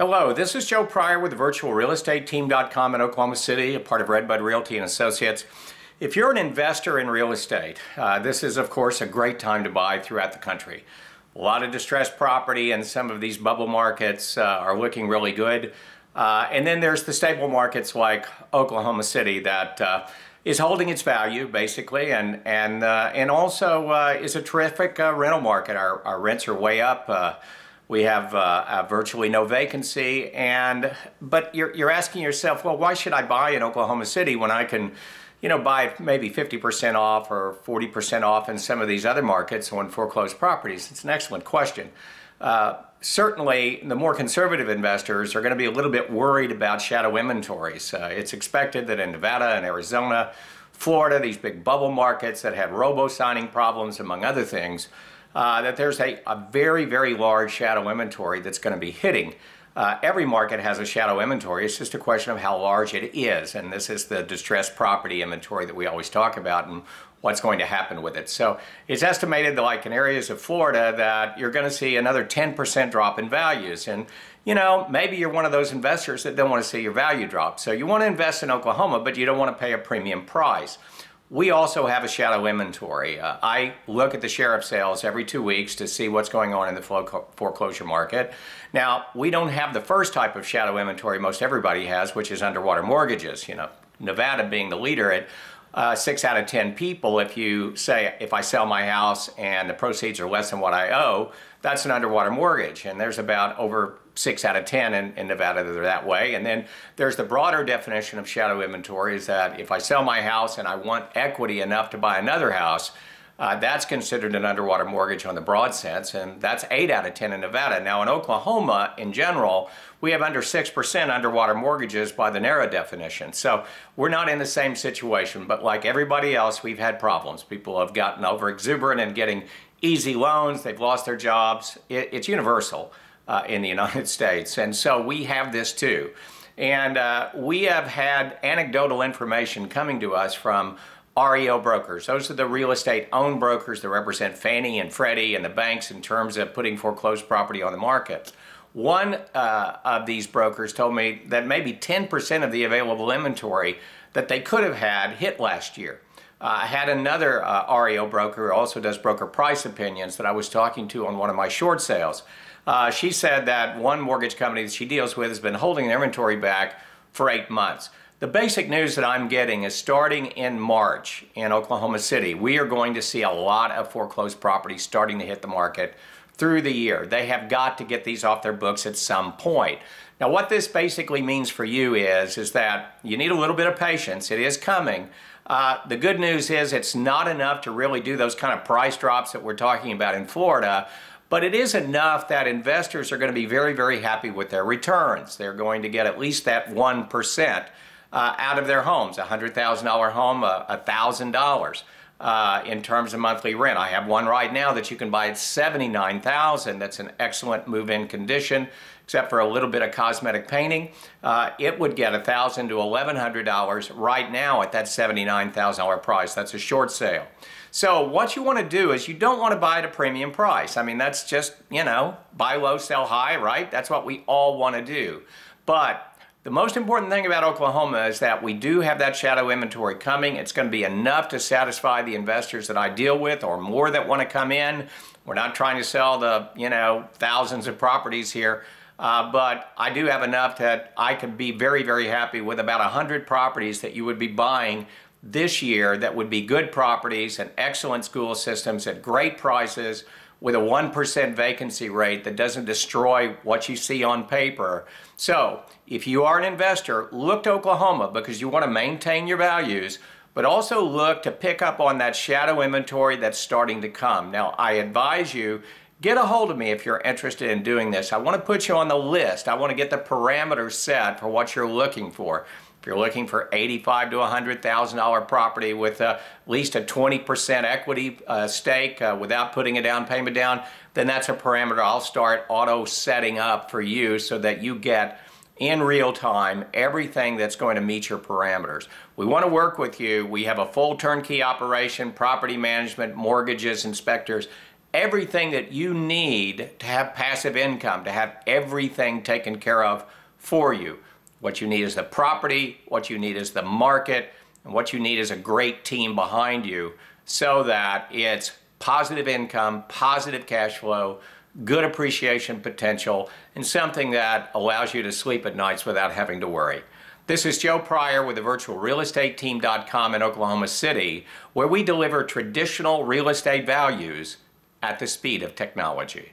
Hello, this is Joe Pryor with virtualrealestateteam.com in Oklahoma City, a part of Redbud Realty and Associates. If you're an investor in real estate, this is of course a great time to buy throughout the country. A lot of distressed property and some of these bubble markets are looking really good. And then there's the stable markets like Oklahoma City that is holding its value basically, and also is a terrific rental market. Our rents are way up. We have virtually no vacancy, but you're asking yourself, well, why should I buy in Oklahoma City when I can, buy maybe 50% off or 40% off in some of these other markets on foreclosed properties? It's an excellent question. Certainly, the more conservative investors are going to be a little bit worried about shadow inventories. It's expected that in Nevada and Arizona, Florida, these big bubble markets that had robo-signing problems, among other things, that there's a very, very large shadow inventory that's going to be hitting. Every market has a shadow inventory. It's just a question of how large it is. And this is the distressed property inventory that we always talk about and what's going to happen with it. So it's estimated that like in areas of Florida that you're going to see another 10% drop in values. And maybe you're one of those investors that don't want to see your value drop. So you want to invest in Oklahoma, but you don't want to pay a premium price. We also have a shadow inventory. I look at the sheriff sales every 2 weeks to see what's going on in the foreclosure market. Now, we don't have the first type of shadow inventory most everybody has, which is underwater mortgages. Nevada being the leader at 6 out of 10 people, if you say, if I sell my house and the proceeds are less than what I owe, that's an underwater mortgage. And there's about over 6 out of 10 in Nevada that are that way. And then there's the broader definition of shadow inventory is that if I sell my house and I want equity enough to buy another house, that's considered an underwater mortgage on the broad sense, and that's 8 out of 10 in Nevada. Now in Oklahoma, in general, we have under 6% underwater mortgages by the narrow definition. So we're not in the same situation, but like everybody else, we've had problems. People have gotten over exuberant and getting easy loans, they've lost their jobs. It's universal in the United States, and so we have this too. And we have had anecdotal information coming to us from REO brokers. Those are the real estate owned brokers that represent Fannie and Freddie and the banks in terms of putting foreclosed property on the market. One of these brokers told me that maybe 10% of the available inventory that they could have had hit last year. I had another REO broker who also does broker price opinions that I was talking to on one of my short sales. She said that one mortgage company that she deals with has been holding their inventory back for 8 months. The basic news that I'm getting is starting in March in Oklahoma City, we are going to see a lot of foreclosed properties starting to hit the market through the year. They have got to get these off their books at some point. Now what this basically means for you is that you need a little bit of patience. It is coming. The good news is it's not enough to really do those kind of price drops that we're talking about in Florida, but it is enough that investors are going to be very, very happy with their returns. They're going to get at least that 1% out of their homes. A $100,000 home, $1,000 in terms of monthly rent. I have one right now that you can buy at $79,000. That's an excellent move-in condition, except for a little bit of cosmetic painting. It would get $1,000 to $1,100 right now at that $79,000 price. That's a short sale. So what you want to do is you don't want to buy at a premium price. I mean, that's just, buy low, sell high, right? That's what we all want to do. But the most important thing about Oklahoma is that we do have that shadow inventory coming. It's going to be enough to satisfy the investors that I deal with or more that want to come in. We're not trying to sell the, thousands of properties here. But I do have enough that I could be very, very happy with about 100 properties that you would be buying this year that would be good properties and excellent school systems at great prices with a 1% vacancy rate that doesn't destroy what you see on paper. So if you are an investor, look to Oklahoma because you want to maintain your values, but also look to pick up on that shadow inventory that's starting to come. Now, I advise you, get a hold of me if you're interested in doing this. I want to put you on the list. I want to get the parameters set for what you're looking for. If you're looking for $85,000 to $100,000 property with at least a 20% equity stake without putting a down payment down, then that's a parameter I'll start auto setting up for you so that you get in real time everything that's going to meet your parameters. We want to work with you. We have a full turnkey operation, property management, mortgages, inspectors, everything that you need to have passive income, to have everything taken care of for you. What you need is the property, what you need is the market, and what you need is a great team behind you so that it's positive income, positive cash flow, good appreciation potential, and something that allows you to sleep at nights without having to worry. This is Joe Pryor with the virtualrealestateteam.com in Oklahoma City, where we deliver traditional real estate values at the speed of technology.